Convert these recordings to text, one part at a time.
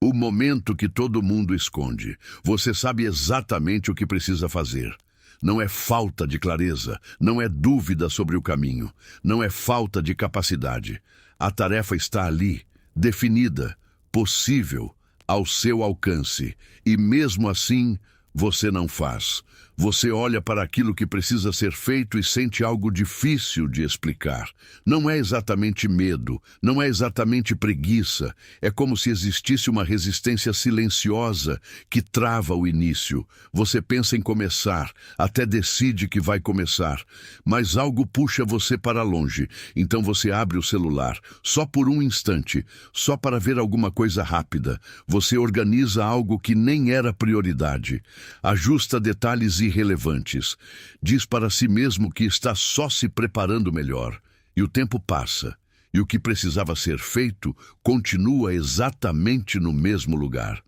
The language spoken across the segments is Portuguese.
O momento que todo mundo esconde. Você sabe exatamente o que precisa fazer. Não é falta de clareza, não é dúvida sobre o caminho, não é falta de capacidade. A tarefa está ali, definida, possível, ao seu alcance. E mesmo assim, você não faz. Você olha para aquilo que precisa ser feito e sente algo difícil de explicar. Não é exatamente medo, não é exatamente preguiça. É como se existisse uma resistência silenciosa que trava o início. Você pensa em começar, até decide que vai começar, mas algo puxa você para longe. Então você abre o celular, só por um instante, só para ver alguma coisa rápida. Você organiza algo que nem era prioridade. Ajusta detalhes irrelevantes. Diz para si mesmo que está só se preparando melhor. E o tempo passa. E o que precisava ser feito continua exatamente no mesmo lugar.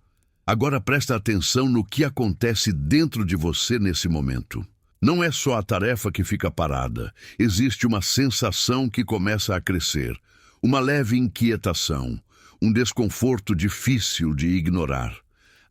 Agora presta atenção no que acontece dentro de você nesse momento. Não é só a tarefa que fica parada. Existe uma sensação que começa a crescer. Uma leve inquietação. Um desconforto difícil de ignorar.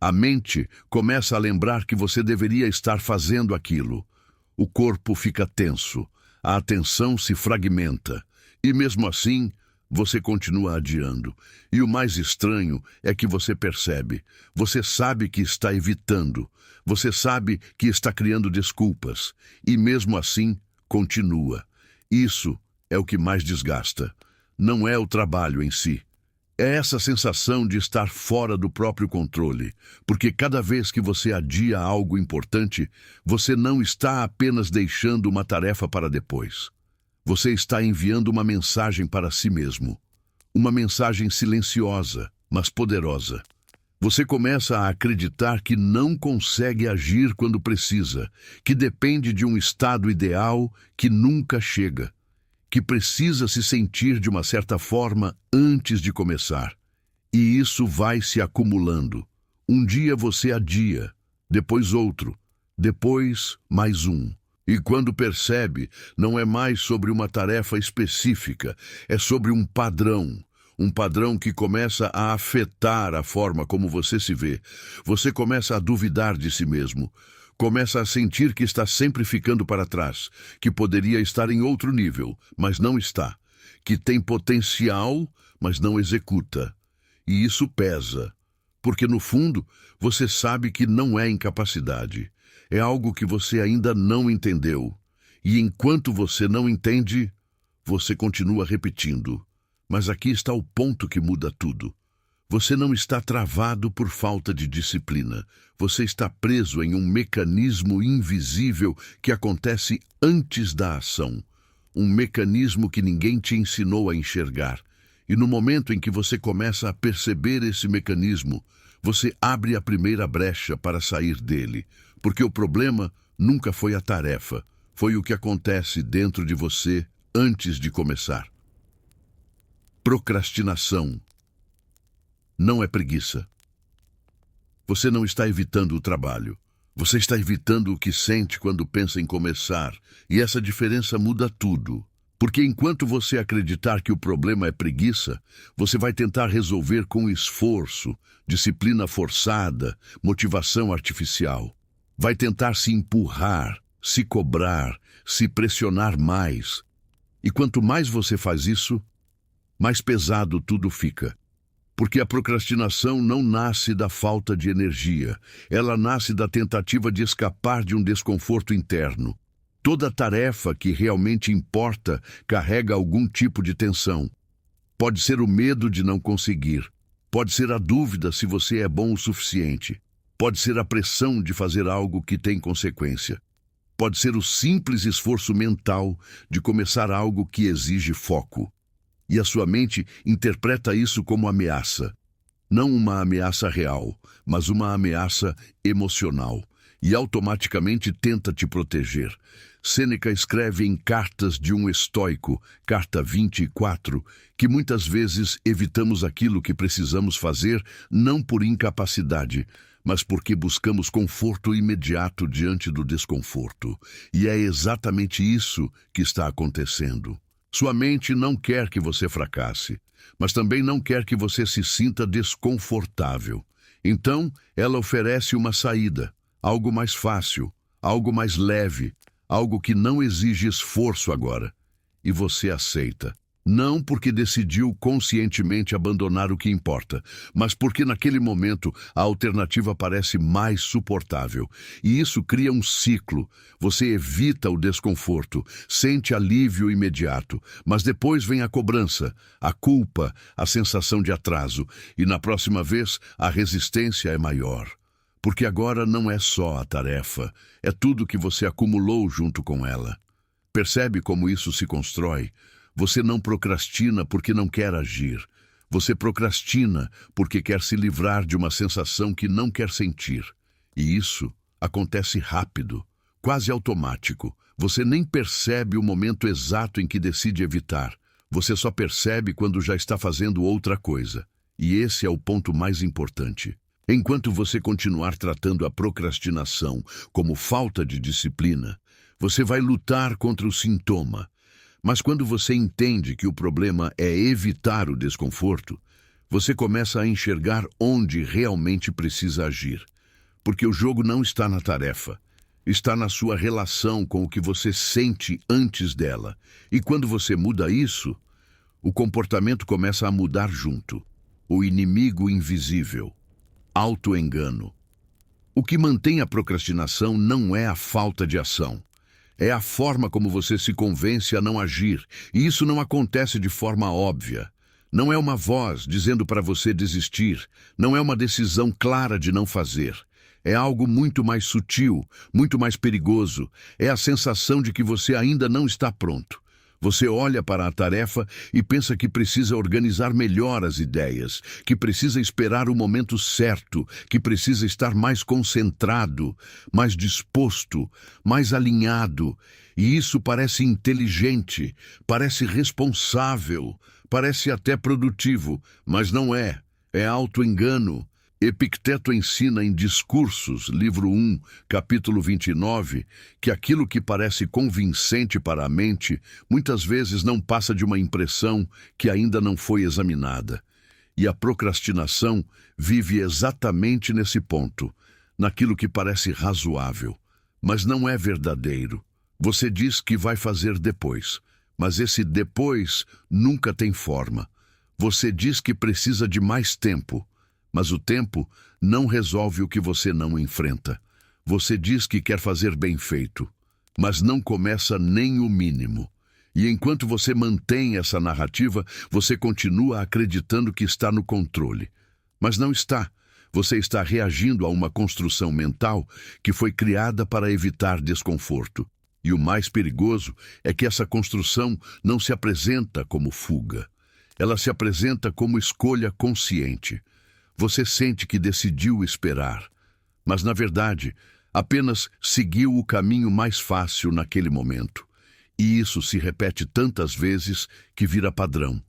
A mente começa a lembrar que você deveria estar fazendo aquilo. O corpo fica tenso, a atenção se fragmenta. E mesmo assim, você continua adiando. E o mais estranho é que você percebe. Você sabe que está evitando. Você sabe que está criando desculpas. E mesmo assim, continua. Isso é o que mais desgasta. Não é o trabalho em si. É essa sensação de estar fora do próprio controle, porque cada vez que você adia algo importante, você não está apenas deixando uma tarefa para depois. Você está enviando uma mensagem para si mesmo. Uma mensagem silenciosa, mas poderosa. Você começa a acreditar que não consegue agir quando precisa, que depende de um estado ideal que nunca chega, que precisa se sentir de uma certa forma antes de começar. E isso vai se acumulando. Um dia você adia, depois outro, depois mais um. E quando percebe, não é mais sobre uma tarefa específica, é sobre um padrão. Um padrão que começa a afetar a forma como você se vê. Você começa a duvidar de si mesmo. Começa a sentir que está sempre ficando para trás, que poderia estar em outro nível, mas não está, que tem potencial, mas não executa. E isso pesa, porque no fundo você sabe que não é incapacidade, é algo que você ainda não entendeu. E enquanto você não entende, você continua repetindo. Mas aqui está o ponto que muda tudo. Você não está travado por falta de disciplina. Você está preso em um mecanismo invisível que acontece antes da ação. Um mecanismo que ninguém te ensinou a enxergar. E no momento em que você começa a perceber esse mecanismo, você abre a primeira brecha para sair dele. Porque o problema nunca foi a tarefa. Foi o que acontece dentro de você antes de começar. Procrastinação. Não é preguiça. Você não está evitando o trabalho. Você está evitando o que sente quando pensa em começar. E essa diferença muda tudo. Porque enquanto você acreditar que o problema é preguiça, você vai tentar resolver com esforço, disciplina forçada, motivação artificial. Vai tentar se empurrar, se cobrar, se pressionar mais. E quanto mais você faz isso, mais pesado tudo fica. Porque a procrastinação não nasce da falta de energia, ela nasce da tentativa de escapar de um desconforto interno. Toda tarefa que realmente importa carrega algum tipo de tensão. Pode ser o medo de não conseguir, pode ser a dúvida se você é bom o suficiente, pode ser a pressão de fazer algo que tem consequência, pode ser o simples esforço mental de começar algo que exige foco. E a sua mente interpreta isso como ameaça. Não uma ameaça real, mas uma ameaça emocional. E automaticamente tenta te proteger. Sêneca escreve em Cartas de um Estoico, carta 24, que muitas vezes evitamos aquilo que precisamos fazer não por incapacidade, mas porque buscamos conforto imediato diante do desconforto. E é exatamente isso que está acontecendo. Sua mente não quer que você fracasse, mas também não quer que você se sinta desconfortável. Então, ela oferece uma saída, algo mais fácil, algo mais leve, algo que não exige esforço agora. E você aceita. Não porque decidiu conscientemente abandonar o que importa, mas porque naquele momento a alternativa parece mais suportável. E isso cria um ciclo. Você evita o desconforto, sente alívio imediato, mas depois vem a cobrança, a culpa, a sensação de atraso. E na próxima vez, a resistência é maior. Porque agora não é só a tarefa, é tudo que você acumulou junto com ela. Percebe como isso se constrói? Você não procrastina porque não quer agir. Você procrastina porque quer se livrar de uma sensação que não quer sentir. E isso acontece rápido, quase automático. Você nem percebe o momento exato em que decide evitar. Você só percebe quando já está fazendo outra coisa. E esse é o ponto mais importante. Enquanto você continuar tratando a procrastinação como falta de disciplina, você vai lutar contra o sintoma. Mas quando você entende que o problema é evitar o desconforto, você começa a enxergar onde realmente precisa agir. Porque o jogo não está na tarefa, está na sua relação com o que você sente antes dela. E quando você muda isso, o comportamento começa a mudar junto. O inimigo invisível, autoengano. O que mantém a procrastinação não é a falta de ação. É a forma como você se convence a não agir, e isso não acontece de forma óbvia. Não é uma voz dizendo para você desistir, não é uma decisão clara de não fazer. É algo muito mais sutil, muito mais perigoso. É a sensação de que você ainda não está pronto. Você olha para a tarefa e pensa que precisa organizar melhor as ideias, que precisa esperar o momento certo, que precisa estar mais concentrado, mais disposto, mais alinhado. E isso parece inteligente, parece responsável, parece até produtivo, mas não é. É autoengano. Epicteto ensina em Discursos, livro 1, capítulo 29, que aquilo que parece convincente para a mente, muitas vezes não passa de uma impressão que ainda não foi examinada. E a procrastinação vive exatamente nesse ponto, naquilo que parece razoável, mas não é verdadeiro. Você diz que vai fazer depois, mas esse depois nunca tem forma. Você diz que precisa de mais tempo, mas o tempo não resolve o que você não enfrenta. Você diz que quer fazer bem feito, mas não começa nem o mínimo. E enquanto você mantém essa narrativa, você continua acreditando que está no controle. Mas não está. Você está reagindo a uma construção mental que foi criada para evitar desconforto. E o mais perigoso é que essa construção não se apresenta como fuga. Ela se apresenta como escolha consciente. Você sente que decidiu esperar, mas, na verdade, apenas seguiu o caminho mais fácil naquele momento. E isso se repete tantas vezes que vira padrão.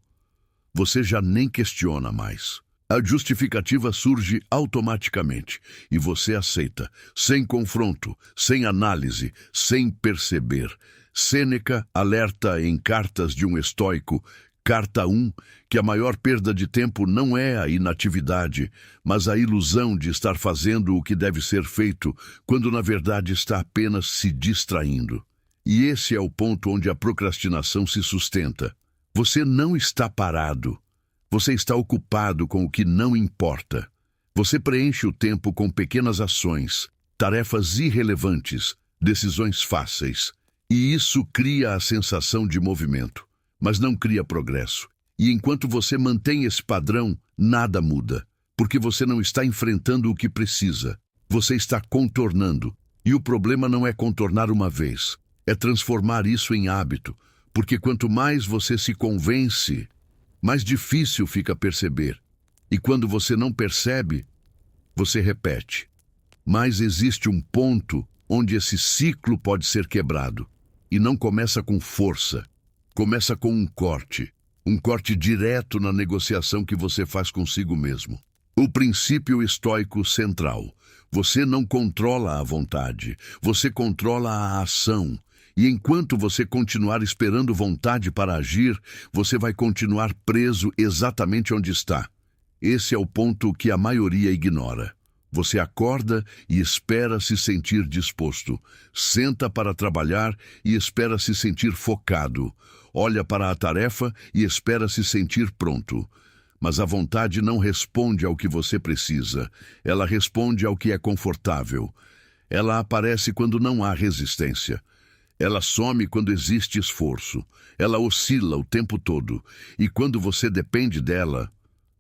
Você já nem questiona mais. A justificativa surge automaticamente e você aceita, sem confronto, sem análise, sem perceber. Sêneca alerta em Cartas de um Estoico, Carta 1, que a maior perda de tempo não é a inatividade, mas a ilusão de estar fazendo o que deve ser feito, quando na verdade está apenas se distraindo. E esse é o ponto onde a procrastinação se sustenta. Você não está parado. Você está ocupado com o que não importa. Você preenche o tempo com pequenas ações, tarefas irrelevantes, decisões fáceis. E isso cria a sensação de movimento, mas não cria progresso. E enquanto você mantém esse padrão, nada muda, porque você não está enfrentando o que precisa. Você está contornando. E o problema não é contornar uma vez, é transformar isso em hábito, porque quanto mais você se convence, mais difícil fica perceber. E quando você não percebe, você repete. Mas existe um ponto onde esse ciclo pode ser quebrado. E não começa com força. Começa com um corte direto na negociação que você faz consigo mesmo. O princípio estoico central. Você não controla a vontade, você controla a ação. E enquanto você continuar esperando vontade para agir, você vai continuar preso exatamente onde está. Esse é o ponto que a maioria ignora. Você acorda e espera se sentir disposto. Senta para trabalhar e espera se sentir focado. Olha para a tarefa e espera se sentir pronto. Mas a vontade não responde ao que você precisa. Ela responde ao que é confortável. Ela aparece quando não há resistência. Ela some quando existe esforço. Ela oscila o tempo todo. E quando você depende dela,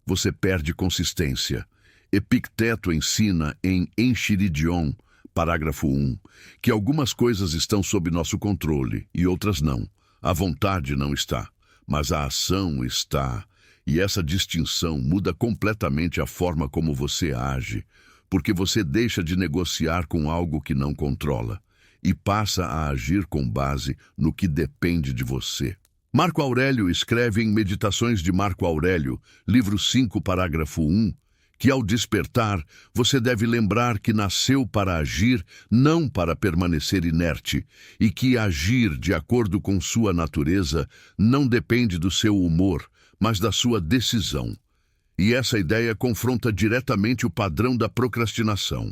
você perde consistência. Epicteto ensina em Enchiridion, parágrafo 1, que algumas coisas estão sob nosso controle e outras não. A vontade não está, mas a ação está. E essa distinção muda completamente a forma como você age, porque você deixa de negociar com algo que não controla e passa a agir com base no que depende de você. Marco Aurélio escreve em Meditações de Marco Aurélio, livro 5, parágrafo 1, que ao despertar, você deve lembrar que nasceu para agir, não para permanecer inerte, e que agir de acordo com sua natureza não depende do seu humor, mas da sua decisão. E essa ideia confronta diretamente o padrão da procrastinação.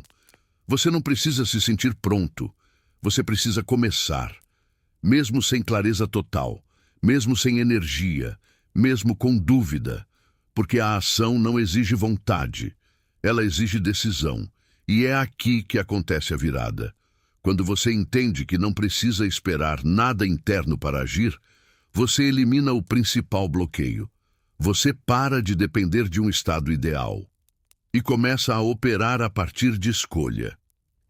Você não precisa se sentir pronto, você precisa começar, mesmo sem clareza total, mesmo sem energia, mesmo com dúvida. Porque a ação não exige vontade, ela exige decisão. E é aqui que acontece a virada. Quando você entende que não precisa esperar nada interno para agir, você elimina o principal bloqueio. Você para de depender de um estado ideal e começa a operar a partir de escolha.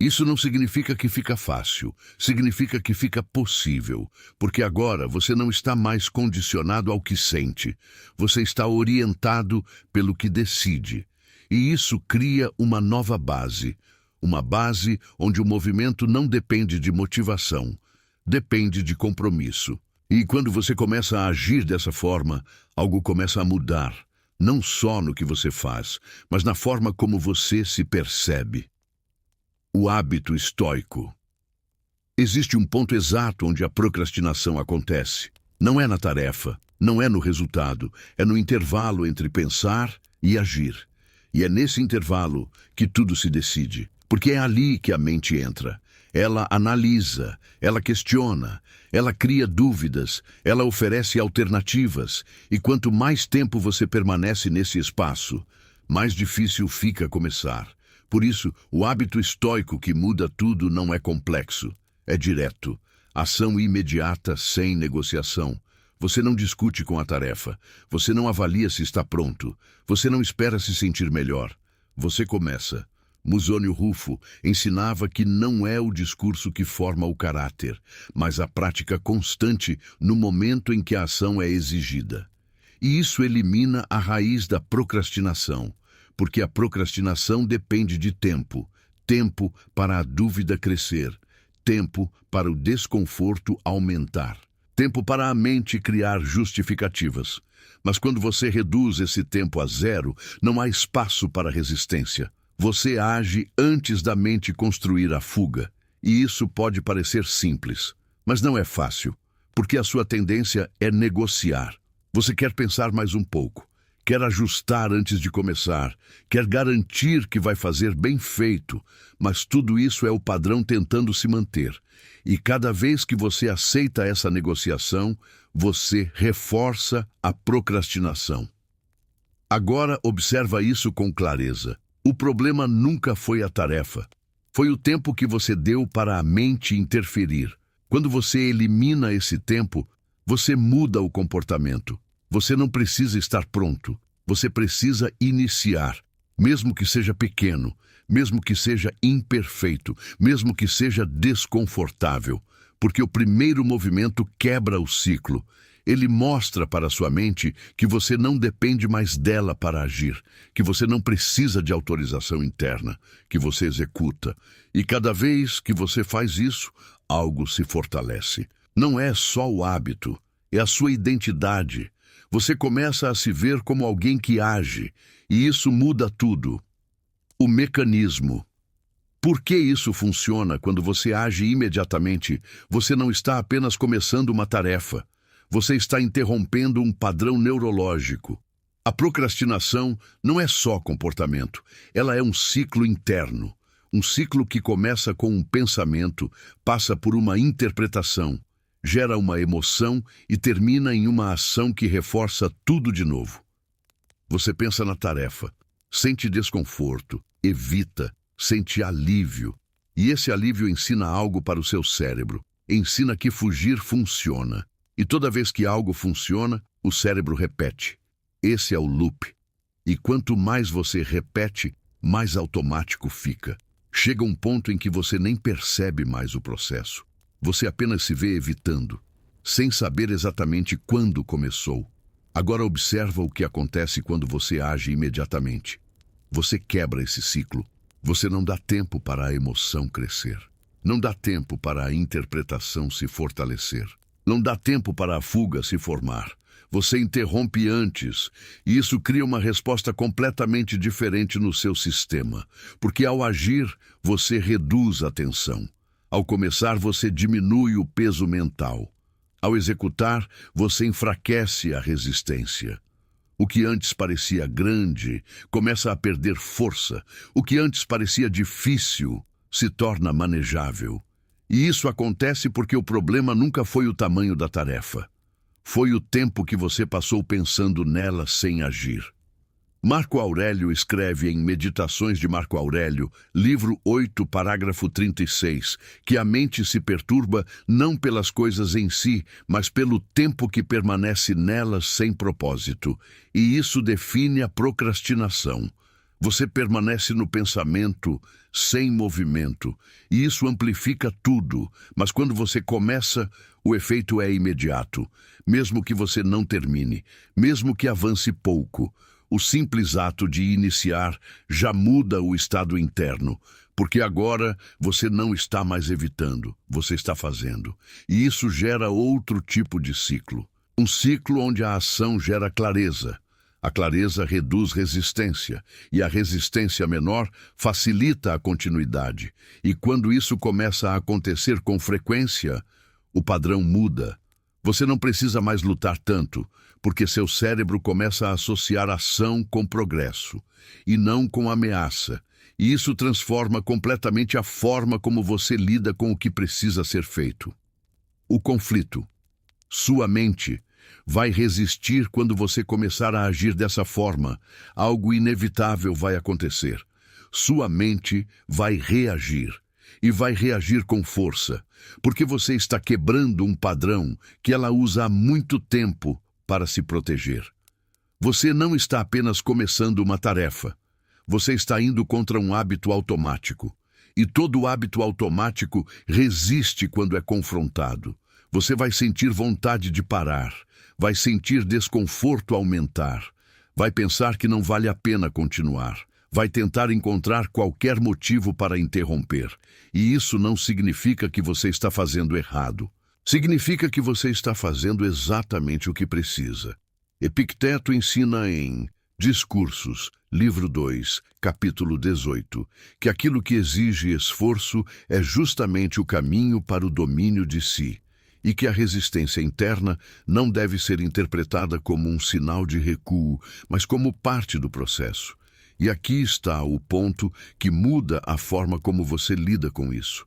Isso não significa que fica fácil, significa que fica possível, porque agora você não está mais condicionado ao que sente, você está orientado pelo que decide. E isso cria uma nova base, uma base onde o movimento não depende de motivação, depende de compromisso. E quando você começa a agir dessa forma, algo começa a mudar, não só no que você faz, mas na forma como você se percebe. O hábito estoico. Existe um ponto exato onde a procrastinação acontece. Não é na tarefa, não é no resultado, é no intervalo entre pensar e agir. E é nesse intervalo que tudo se decide, porque é ali que a mente entra. Ela analisa, ela questiona, ela cria dúvidas, ela oferece alternativas. E quanto mais tempo você permanece nesse espaço, mais difícil fica começar. Por isso, o hábito estoico que muda tudo não é complexo, é direto. Ação imediata, sem negociação. Você não discute com a tarefa, você não avalia se está pronto, você não espera se sentir melhor. Você começa. Musônio Rufo ensinava que não é o discurso que forma o caráter, mas a prática constante no momento em que a ação é exigida. E isso elimina a raiz da procrastinação. Porque a procrastinação depende de tempo, tempo para a dúvida crescer, tempo para o desconforto aumentar, tempo para a mente criar justificativas. Mas quando você reduz esse tempo a zero, não há espaço para resistência. Você age antes da mente construir a fuga. E isso pode parecer simples, mas não é fácil, porque a sua tendência é negociar. Você quer pensar mais um pouco. Quer ajustar antes de começar, quer garantir que vai fazer bem feito, mas tudo isso é o padrão tentando se manter. E cada vez que você aceita essa negociação, você reforça a procrastinação. Agora observa isso com clareza. O problema nunca foi a tarefa. Foi o tempo que você deu para a mente interferir. Quando você elimina esse tempo, você muda o comportamento. Você não precisa estar pronto, você precisa iniciar, mesmo que seja pequeno, mesmo que seja imperfeito, mesmo que seja desconfortável, porque o primeiro movimento quebra o ciclo. Ele mostra para a sua mente que você não depende mais dela para agir, que você não precisa de autorização interna, que você executa. E cada vez que você faz isso, algo se fortalece. Não é só o hábito, é a sua identidade. Você começa a se ver como alguém que age, e isso muda tudo. O mecanismo. Por que isso funciona quando você age imediatamente? Você não está apenas começando uma tarefa. Você está interrompendo um padrão neurológico. A procrastinação não é só comportamento. Ela é um ciclo interno. Um ciclo que começa com um pensamento, passa por uma interpretação, gera uma emoção e termina em uma ação que reforça tudo de novo. Você pensa na tarefa, sente desconforto, evita, sente alívio. E esse alívio ensina algo para o seu cérebro. Ensina que fugir funciona. E toda vez que algo funciona, o cérebro repete. Esse é o loop. E quanto mais você repete, mais automático fica. Chega um ponto em que você nem percebe mais o processo. Você apenas se vê evitando, sem saber exatamente quando começou. Agora observa o que acontece quando você age imediatamente. Você quebra esse ciclo. Você não dá tempo para a emoção crescer. Não dá tempo para a interpretação se fortalecer. Não dá tempo para a fuga se formar. Você interrompe antes, e isso cria uma resposta completamente diferente no seu sistema, porque ao agir, você reduz a tensão. Ao começar, você diminui o peso mental. Ao executar, você enfraquece a resistência. O que antes parecia grande começa a perder força. O que antes parecia difícil se torna manejável. E isso acontece porque o problema nunca foi o tamanho da tarefa. Foi o tempo que você passou pensando nela sem agir. Marco Aurélio escreve em Meditações de Marco Aurélio, livro 8, parágrafo 36, que a mente se perturba não pelas coisas em si, mas pelo tempo que permanece nelas sem propósito. E isso define a procrastinação. Você permanece no pensamento, sem movimento, e isso amplifica tudo, mas quando você começa, o efeito é imediato, mesmo que você não termine, mesmo que avance pouco. O simples ato de iniciar já muda o estado interno, porque agora você não está mais evitando, você está fazendo. E isso gera outro tipo de ciclo. Um ciclo onde a ação gera clareza. A clareza reduz resistência, e a resistência menor facilita a continuidade. E quando isso começa a acontecer com frequência, o padrão muda. Você não precisa mais lutar tanto, porque seu cérebro começa a associar ação com progresso, e não com ameaça. E isso transforma completamente a forma como você lida com o que precisa ser feito. O conflito. Sua mente vai resistir quando você começar a agir dessa forma. Algo inevitável vai acontecer. Sua mente vai reagir. E vai reagir com força, porque você está quebrando um padrão que ela usa há muito tempo para se proteger. Você não está apenas começando uma tarefa. Você está indo contra um hábito automático. E todo hábito automático resiste quando é confrontado. Você vai sentir vontade de parar. Vai sentir desconforto aumentar. Vai pensar que não vale a pena continuar. Vai tentar encontrar qualquer motivo para interromper. E isso não significa que você está fazendo errado. Significa que você está fazendo exatamente o que precisa. Epicteto ensina em Discursos, livro 2, capítulo 18, que aquilo que exige esforço é justamente o caminho para o domínio de si, e que a resistência interna não deve ser interpretada como um sinal de recuo, mas como parte do processo. E aqui está o ponto que muda a forma como você lida com isso.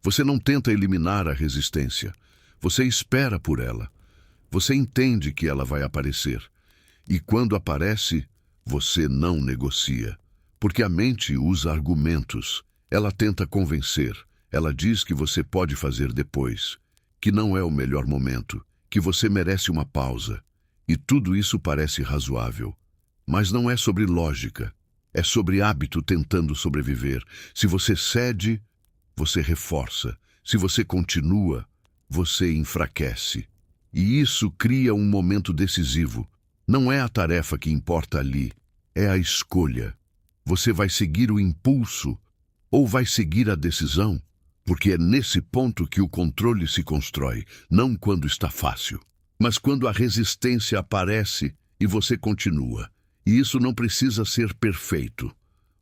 Você não tenta eliminar a resistência. Você espera por ela. Você entende que ela vai aparecer. E quando aparece, você não negocia. Porque a mente usa argumentos. Ela tenta convencer. Ela diz que você pode fazer depois, que não é o melhor momento, que você merece uma pausa. E tudo isso parece razoável. Mas não é sobre lógica. É sobre hábito tentando sobreviver. Se você cede, você reforça. Se você continua, você enfraquece. E isso cria um momento decisivo. Não é a tarefa que importa ali, é a escolha. Você vai seguir o impulso ou vai seguir a decisão? Porque é nesse ponto que o controle se constrói, não quando está fácil, mas quando a resistência aparece e você continua. E isso não precisa ser perfeito.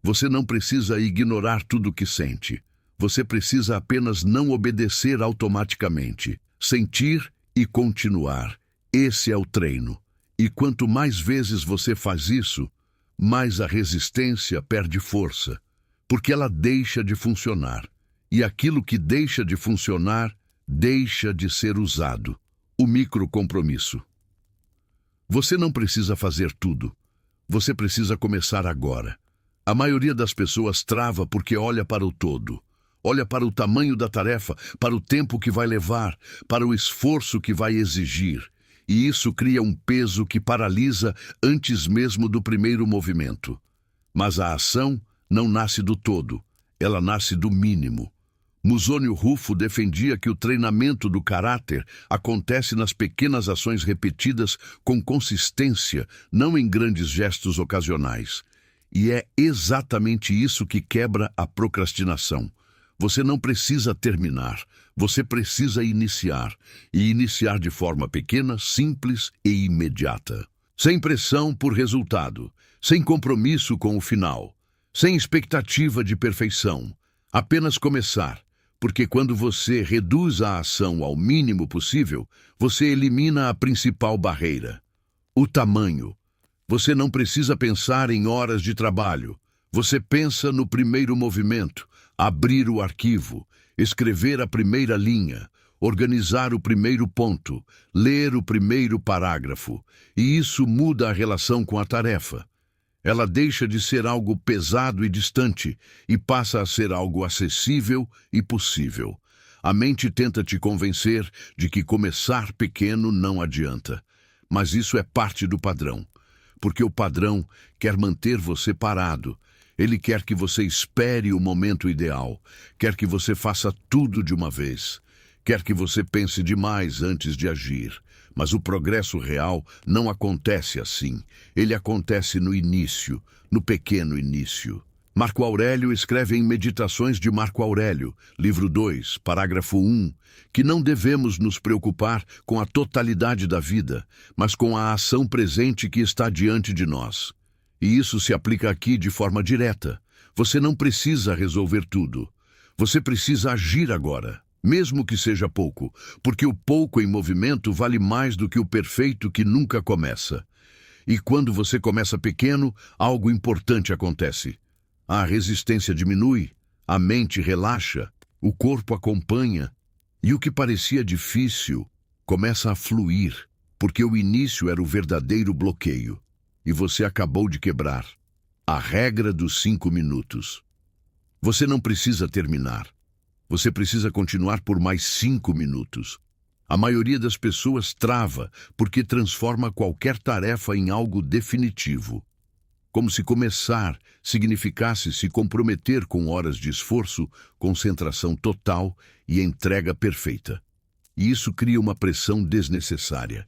Você não precisa ignorar tudo o que sente. Você precisa apenas não obedecer automaticamente. Sentir e continuar. Esse é o treino. E quanto mais vezes você faz isso, mais a resistência perde força, porque ela deixa de funcionar. E aquilo que deixa de funcionar, deixa de ser usado. O microcompromisso. Você não precisa fazer tudo. Você precisa começar agora. A maioria das pessoas trava porque olha para o todo. Olha para o tamanho da tarefa, para o tempo que vai levar, para o esforço que vai exigir. E isso cria um peso que paralisa antes mesmo do primeiro movimento. Mas a ação não nasce do todo, ela nasce do mínimo. Musônio Rufo defendia que o treinamento do caráter acontece nas pequenas ações repetidas com consistência, não em grandes gestos ocasionais. E é exatamente isso que quebra a procrastinação. Você não precisa terminar, você precisa iniciar. E iniciar de forma pequena, simples e imediata. Sem pressão por resultado, sem compromisso com o final, sem expectativa de perfeição. Apenas começar. Porque quando você reduz a ação ao mínimo possível, você elimina a principal barreira: o tamanho. Você não precisa pensar em horas de trabalho. Você pensa no primeiro movimento, abrir o arquivo, escrever a primeira linha, organizar o primeiro ponto, ler o primeiro parágrafo. E isso muda a relação com a tarefa. Ela deixa de ser algo pesado e distante e passa a ser algo acessível e possível. A mente tenta te convencer de que começar pequeno não adianta. Mas isso é parte do padrão. Porque o padrão quer manter você parado. Ele quer que você espere o momento ideal. Quer que você faça tudo de uma vez. Quer que você pense demais antes de agir. Mas o progresso real não acontece assim. Ele acontece no início, no pequeno início. Marco Aurélio escreve em Meditações de Marco Aurélio, livro 2, parágrafo 1, que não devemos nos preocupar com a totalidade da vida, mas com a ação presente que está diante de nós. E isso se aplica aqui de forma direta. Você não precisa resolver tudo. Você precisa agir agora. Mesmo que seja pouco, porque o pouco em movimento vale mais do que o perfeito que nunca começa. E quando você começa pequeno, algo importante acontece. A resistência diminui, a mente relaxa, o corpo acompanha, e o que parecia difícil começa a fluir, porque o início era o verdadeiro bloqueio, e você acabou de quebrar a regra dos 5 minutos. Você não precisa terminar. Você precisa continuar por mais 5 minutos. A maioria das pessoas trava porque transforma qualquer tarefa em algo definitivo. Como se começar significasse se comprometer com horas de esforço, concentração total e entrega perfeita. E isso cria uma pressão desnecessária.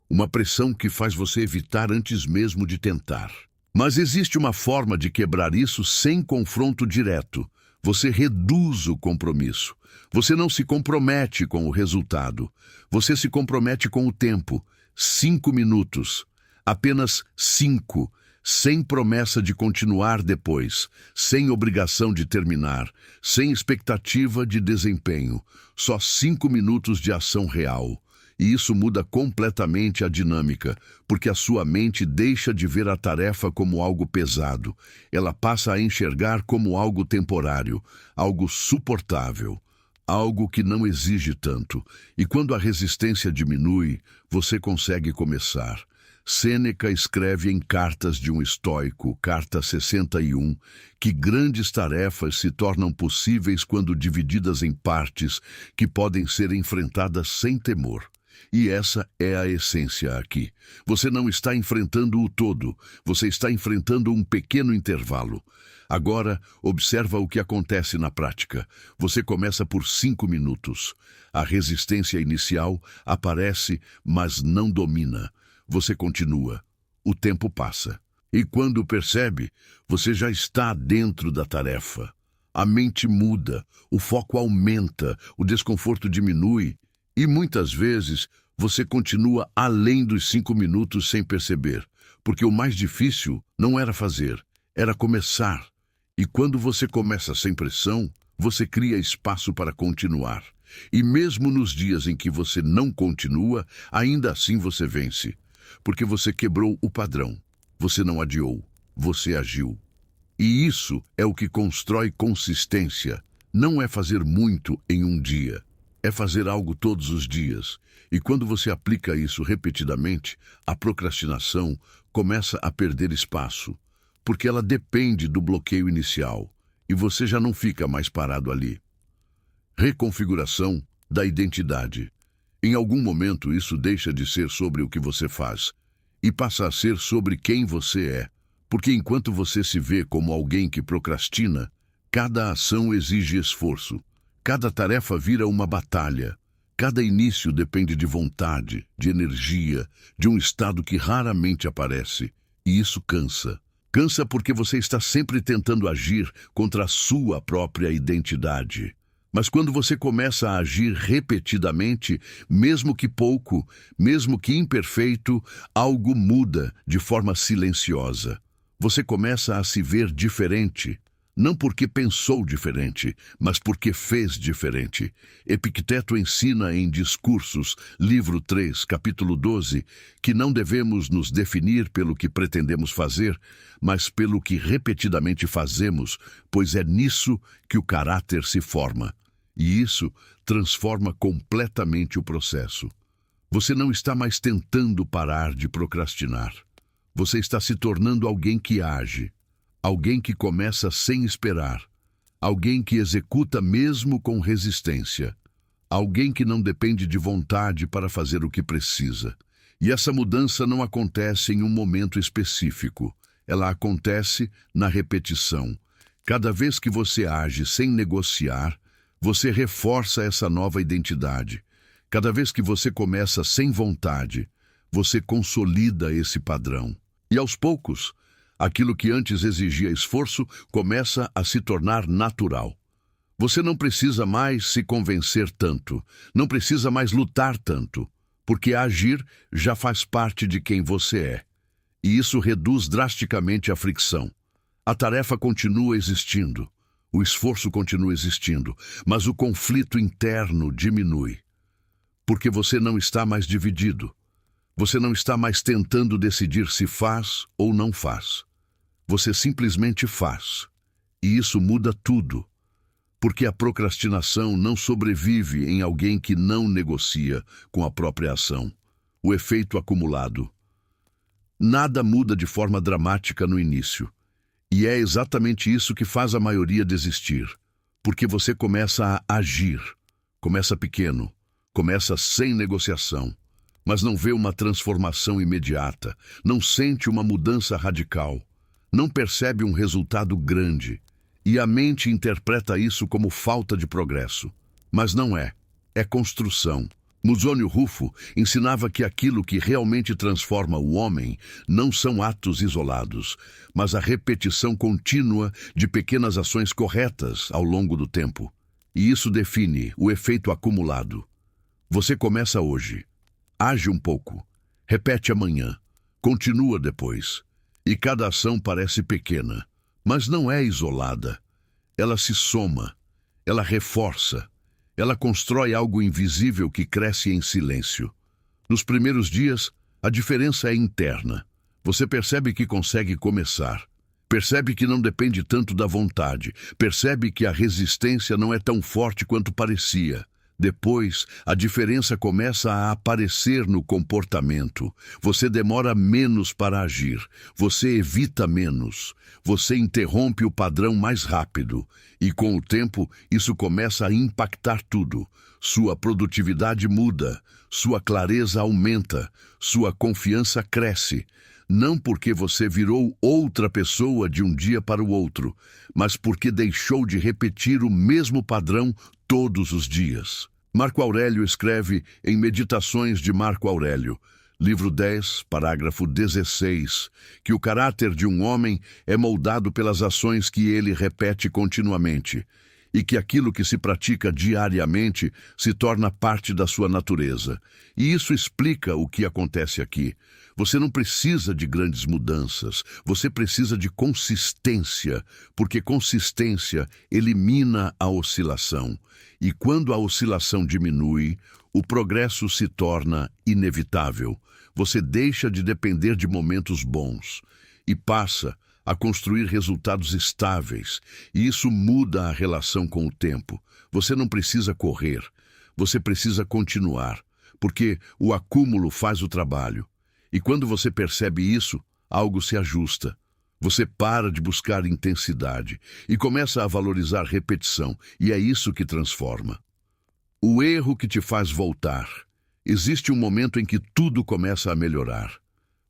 Uma pressão que faz você evitar antes mesmo de tentar. Mas existe uma forma de quebrar isso sem confronto direto. Você reduz o compromisso. Você não se compromete com o resultado. Você se compromete com o tempo. 5 minutos. Apenas 5. Sem promessa de continuar depois. Sem obrigação de terminar. Sem expectativa de desempenho. Só 5 minutos de ação real. E isso muda completamente a dinâmica, porque a sua mente deixa de ver a tarefa como algo pesado. Ela passa a enxergar como algo temporário, algo suportável, algo que não exige tanto. E quando a resistência diminui, você consegue começar. Sêneca escreve em Cartas de um Estoico, carta 61, que grandes tarefas se tornam possíveis quando divididas em partes que podem ser enfrentadas sem temor. E essa é a essência aqui. Você não está enfrentando o todo, você está enfrentando um pequeno intervalo. Agora, observa o que acontece na prática. Você começa por 5 minutos. A resistência inicial aparece, mas não domina. Você continua. O tempo passa. E quando percebe, você já está dentro da tarefa. A mente muda, o foco aumenta, o desconforto diminui. E muitas vezes você continua além dos 5 minutos sem perceber, porque o mais difícil não era fazer, era começar. E quando você começa sem pressão, você cria espaço para continuar. E mesmo nos dias em que você não continua, ainda assim você vence. Porque você quebrou o padrão. Você não adiou. Você agiu. E isso é o que constrói consistência. Não é fazer muito em um dia. É fazer algo todos os dias. E quando você aplica isso repetidamente, a procrastinação começa a perder espaço. Porque ela depende do bloqueio inicial. E você já não fica mais parado ali. Reconfiguração da identidade. Em algum momento isso deixa de ser sobre o que você faz e passa a ser sobre quem você é. Porque enquanto você se vê como alguém que procrastina, cada ação exige esforço. Cada tarefa vira uma batalha. Cada início depende de vontade, de energia, de um estado que raramente aparece. E isso cansa. Cansa porque você está sempre tentando agir contra a sua própria identidade. Mas quando você começa a agir repetidamente, mesmo que pouco, mesmo que imperfeito, algo muda de forma silenciosa. Você começa a se ver diferente. Não porque pensou diferente, mas porque fez diferente. Epicteto ensina em Discursos, livro 3, capítulo 12, que não devemos nos definir pelo que pretendemos fazer, mas pelo que repetidamente fazemos, pois é nisso que o caráter se forma. E isso transforma completamente o processo. Você não está mais tentando parar de procrastinar. Você está se tornando alguém que age. Alguém que começa sem esperar. Alguém que executa mesmo com resistência. Alguém que não depende de vontade para fazer o que precisa. E essa mudança não acontece em um momento específico. Ela acontece na repetição. Cada vez que você age sem negociar, você reforça essa nova identidade. Cada vez que você começa sem vontade, você consolida esse padrão. E aos poucos, aquilo que antes exigia esforço começa a se tornar natural. Você não precisa mais se convencer tanto, não precisa mais lutar tanto, porque agir já faz parte de quem você é. E isso reduz drasticamente a fricção. A tarefa continua existindo, o esforço continua existindo, mas o conflito interno diminui. Porque você não está mais dividido. Você não está mais tentando decidir se faz ou não faz. Você simplesmente faz. E isso muda tudo. Porque a procrastinação não sobrevive em alguém que não negocia com a própria ação. O efeito acumulado. Nada muda de forma dramática no início. E é exatamente isso que faz a maioria desistir. Porque você começa a agir. Começa pequeno. Começa sem negociação. Mas não vê uma transformação imediata. Não sente uma mudança radical. Não percebe um resultado grande, e a mente interpreta isso como falta de progresso. Mas não é. É construção. Musônio Rufo ensinava que aquilo que realmente transforma o homem não são atos isolados, mas a repetição contínua de pequenas ações corretas ao longo do tempo. E isso define o efeito acumulado. Você começa hoje. Age um pouco. Repete amanhã. Continua depois. E cada ação parece pequena, mas não é isolada. Ela se soma, ela reforça, ela constrói algo invisível que cresce em silêncio. Nos primeiros dias, a diferença é interna. Você percebe que consegue começar. Percebe que não depende tanto da vontade. Percebe que a resistência não é tão forte quanto parecia. Depois, a diferença começa a aparecer no comportamento. Você demora menos para agir. Você evita menos. Você interrompe o padrão mais rápido. E com o tempo, isso começa a impactar tudo. Sua produtividade muda. Sua clareza aumenta. Sua confiança cresce. Não porque você virou outra pessoa de um dia para o outro, mas porque deixou de repetir o mesmo padrão todos os dias. Marco Aurélio escreve em Meditações de Marco Aurélio, livro 10, parágrafo 16, que o caráter de um homem é moldado pelas ações que ele repete continuamente. e que aquilo que se pratica diariamente se torna parte da sua natureza. E isso explica o que acontece aqui. Você não precisa de grandes mudanças, você precisa de consistência, porque consistência elimina a oscilação. E quando a oscilação diminui, o progresso se torna inevitável. Você deixa de depender de momentos bons e passa a construir resultados estáveis, e isso muda a relação com o tempo. Você não precisa correr, você precisa continuar, porque o acúmulo faz o trabalho. E quando você percebe isso, algo se ajusta. Você para de buscar intensidade e começa a valorizar repetição, e é isso que transforma. O erro que te faz voltar. Existe um momento em que tudo começa a melhorar.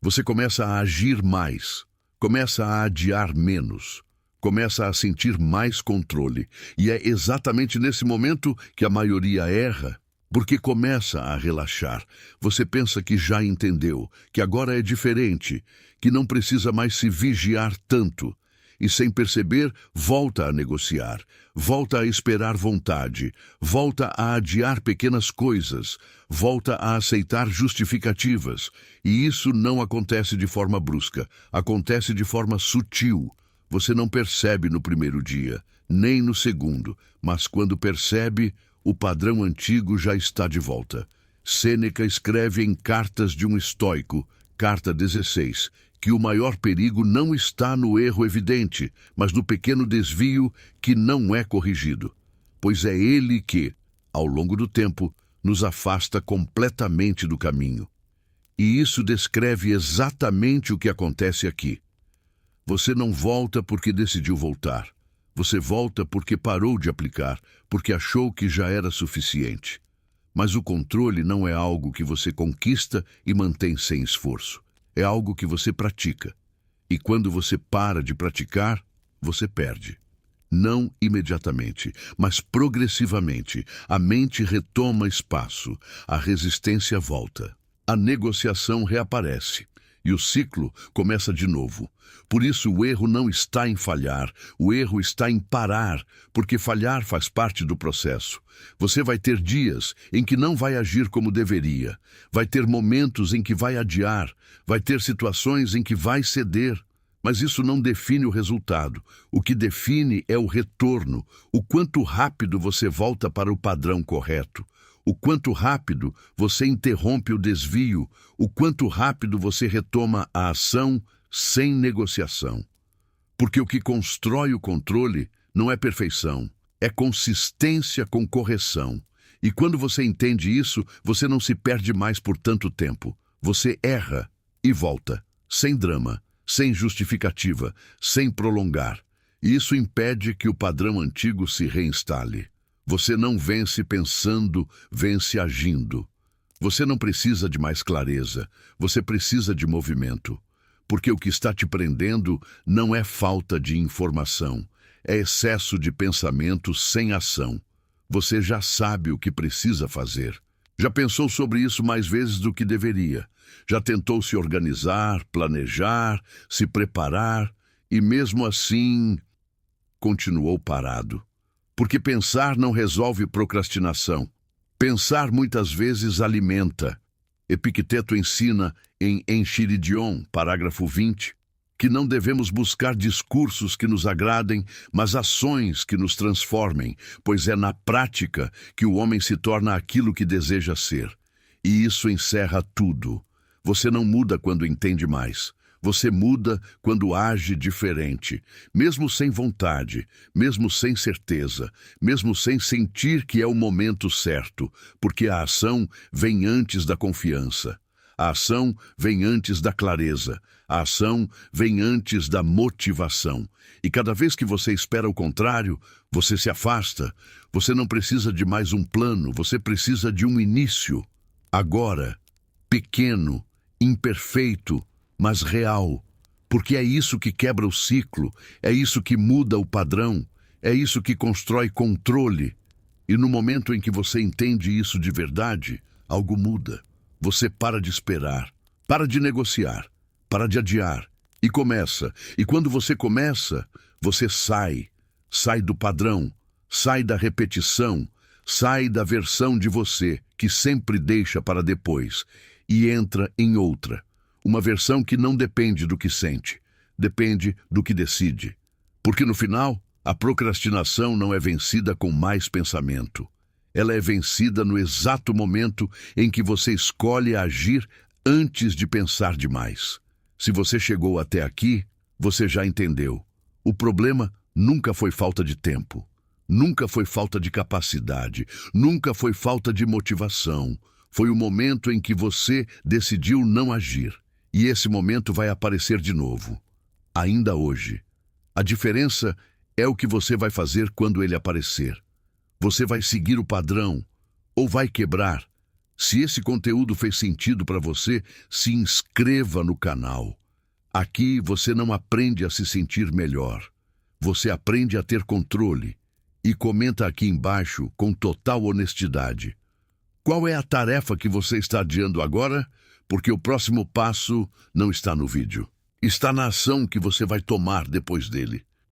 Você começa a agir mais. Começa a adiar menos, começa a sentir mais controle. E é exatamente nesse momento que a maioria erra, porque começa a relaxar. Você pensa que já entendeu, que agora é diferente, que não precisa mais se vigiar tanto. E sem perceber, volta a negociar, volta a esperar vontade, volta a adiar pequenas coisas, volta a aceitar justificativas. E isso não acontece de forma brusca, acontece de forma sutil. Você não percebe no primeiro dia, nem no segundo, mas quando percebe, o padrão antigo já está de volta. Sêneca escreve em Cartas de um Estoico, carta 16, que o maior perigo não está no erro evidente, mas no pequeno desvio que não é corrigido, pois é ele que, ao longo do tempo, nos afasta completamente do caminho. E isso descreve exatamente o que acontece aqui. Você não volta porque decidiu voltar. Você volta porque parou de aplicar, porque achou que já era suficiente. Mas o controle não é algo que você conquista e mantém sem esforço. É algo que você pratica. E quando você para de praticar, você perde. Não imediatamente, mas progressivamente, a mente retoma espaço, a resistência volta, a negociação reaparece e o ciclo começa de novo. Por isso o erro não está em falhar, o erro está em parar, porque falhar faz parte do processo. Você vai ter dias em que não vai agir como deveria, vai ter momentos em que vai adiar, vai ter situações em que vai ceder. Mas isso não define o resultado. O que define é o retorno, o quanto rápido você volta para o padrão correto, o quanto rápido você interrompe o desvio, o quanto rápido você retoma a ação sem negociação. Porque o que constrói o controle não é perfeição, é consistência com correção. E quando você entende isso, você não se perde mais por tanto tempo. Você erra e volta, sem drama, sem justificativa, sem prolongar. E isso impede que o padrão antigo se reinstale. Você não vence pensando, vence agindo. Você não precisa de mais clareza, você precisa de movimento. Porque o que está te prendendo não é falta de informação, é excesso de pensamento sem ação. Você já sabe o que precisa fazer. Já pensou sobre isso mais vezes do que deveria. Já tentou se organizar, planejar, se preparar e mesmo assim continuou parado. Porque pensar não resolve procrastinação. Pensar muitas vezes alimenta. Epicteto ensina em Enchiridion, parágrafo 20, que não devemos buscar discursos que nos agradem, mas ações que nos transformem, pois é na prática que o homem se torna aquilo que deseja ser. E isso encerra tudo. Você não muda quando entende mais. Você muda quando age diferente, mesmo sem vontade, mesmo sem certeza, mesmo sem sentir que é o momento certo, porque a ação vem antes da confiança. A ação vem antes da clareza. A ação vem antes da motivação. E cada vez que você espera o contrário, você se afasta. Você não precisa de mais um plano, você precisa de um início. Agora, pequeno, imperfeito, mas real. Porque é isso que quebra o ciclo, é isso que muda o padrão, é isso que constrói controle. E no momento em que você entende isso de verdade, algo muda. Você para de esperar, para de negociar, para de adiar e começa. E quando você começa, você sai do padrão, Sai da repetição, sai da versão de você que sempre deixa para depois e entra em outra. Uma versão que não depende do que sente, depende do que decide. Porque no final, a procrastinação não é vencida com mais pensamento. Ela é vencida no exato momento em que você escolhe agir antes de pensar demais. Se você chegou até aqui, você já entendeu. O problema nunca foi falta de tempo, nunca foi falta de capacidade, nunca foi falta de motivação. Foi o momento em que você decidiu não agir. E esse momento vai aparecer de novo, ainda hoje. A diferença é o que você vai fazer quando ele aparecer. Você vai seguir o padrão ou vai quebrar? Se esse conteúdo fez sentido para você, se inscreva no canal. Aqui você não aprende a se sentir melhor. Você aprende a ter controle. E comenta aqui embaixo com total honestidade. Qual é a tarefa que você está adiando agora? Porque o próximo passo não está no vídeo. Está na ação que você vai tomar depois dele.